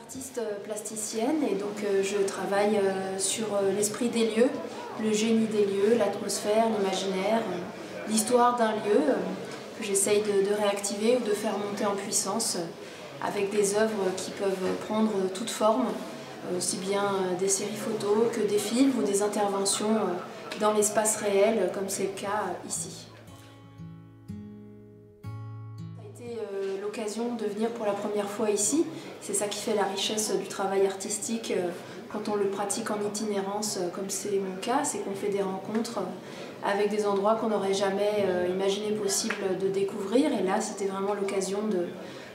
artiste plasticienne et donc je travaille sur l'esprit des lieux, le génie des lieux, l'atmosphère, l'imaginaire, l'histoire d'un lieu que j'essaye de réactiver ou de faire monter en puissance avec des œuvres qui peuvent prendre toute forme, aussi bien des séries photos que des films ou des interventions dans l'espace réel comme c'est le cas ici. L'occasion de venir pour la première fois ici. C'est ça qui fait la richesse du travail artistique quand on le pratique en itinérance, comme c'est mon cas, c'est qu'on fait des rencontres avec des endroits qu'on n'aurait jamais imaginé possible de découvrir. Et là, c'était vraiment l'occasion de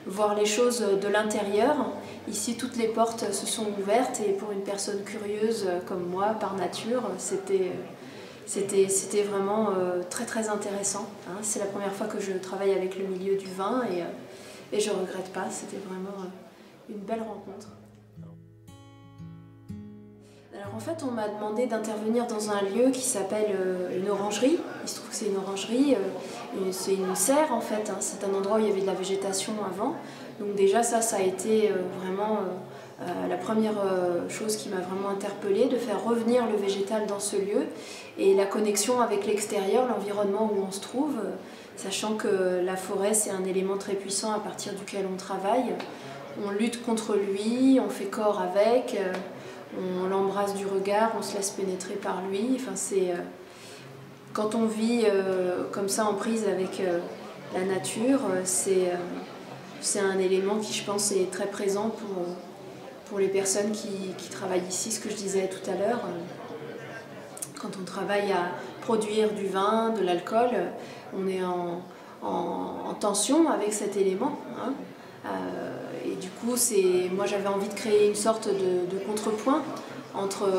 voir les choses de l'intérieur. Ici, toutes les portes se sont ouvertes et pour une personne curieuse comme moi, par nature, c'était vraiment très intéressant. C'est la première fois que je travaille avec le milieu du vin et je ne regrette pas, c'était vraiment une belle rencontre. Alors en fait, on m'a demandé d'intervenir dans un lieu qui s'appelle une orangerie. Il se trouve que c'est une orangerie, c'est une serre en fait, c'est un endroit où il y avait de la végétation avant. Donc déjà ça a été vraiment la première chose qui m'a vraiment interpellée, de faire revenir le végétal dans ce lieu et la connexion avec l'extérieur, l'environnement où on se trouve, sachant que la forêt c'est un élément très puissant à partir duquel on travaille. On lutte contre lui, on fait corps avec, on l'embrasse du regard, on se laisse pénétrer par lui. Enfin, quand on vit comme ça en prise avec la nature, c'est un élément qui je pense est très présent pour les personnes qui travaillent ici, ce que je disais tout à l'heure. Quand on travaille à produire du vin, de l'alcool, on est en tension avec cet élément. Et du coup, moi j'avais envie de créer une sorte de contrepoint entre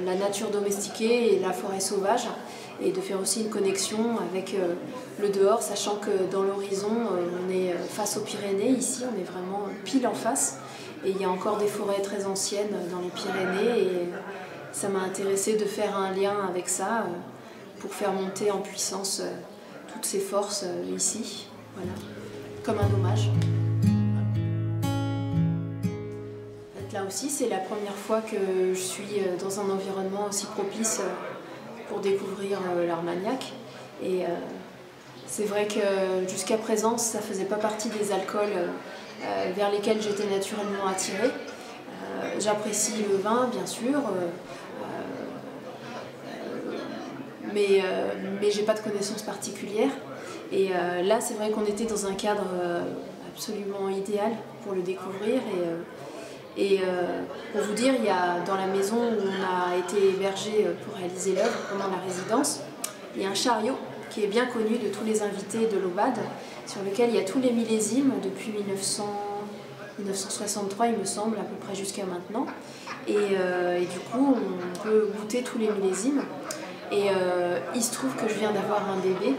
la nature domestiquée et la forêt sauvage et de faire aussi une connexion avec le dehors, sachant que dans l'horizon, on est face aux Pyrénées, ici on est vraiment pile en face et il y a encore des forêts très anciennes dans les Pyrénées et ça m'a intéressée de faire un lien avec ça pour faire monter en puissance toutes ces forces ici, voilà, comme un hommage. Là aussi, c'est la première fois que je suis dans un environnement aussi propice pour découvrir l'Armagnac. Et c'est vrai que jusqu'à présent, ça ne faisait pas partie des alcools vers lesquels j'étais naturellement attirée. J'apprécie le vin, bien sûr, mais je n'ai pas de connaissances particulières. Et là, c'est vrai qu'on était dans un cadre absolument idéal pour le découvrir. Et pour vous dire, il y a dans la maison où on a été hébergé pour réaliser l'œuvre pendant la résidence, il y a un chariot qui est bien connu de tous les invités de l'Aubade, sur lequel il y a tous les millésimes depuis 1963 il me semble, à peu près jusqu'à maintenant. Et du coup, on peut goûter tous les millésimes. Et il se trouve que je viens d'avoir un bébé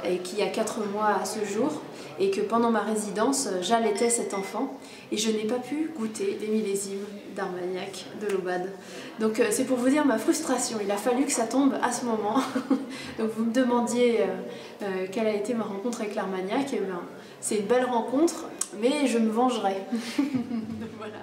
et qui a 4 mois à ce jour. Et que pendant ma résidence, j'allaitais cet enfant et je n'ai pas pu goûter les millésimes d'Armagnac de l'Aubade. Donc c'est pour vous dire ma frustration, il a fallu que ça tombe à ce moment. Donc vous me demandiez quelle a été ma rencontre avec l'Armagnac, et bien c'est une belle rencontre, mais je me vengerai. Voilà.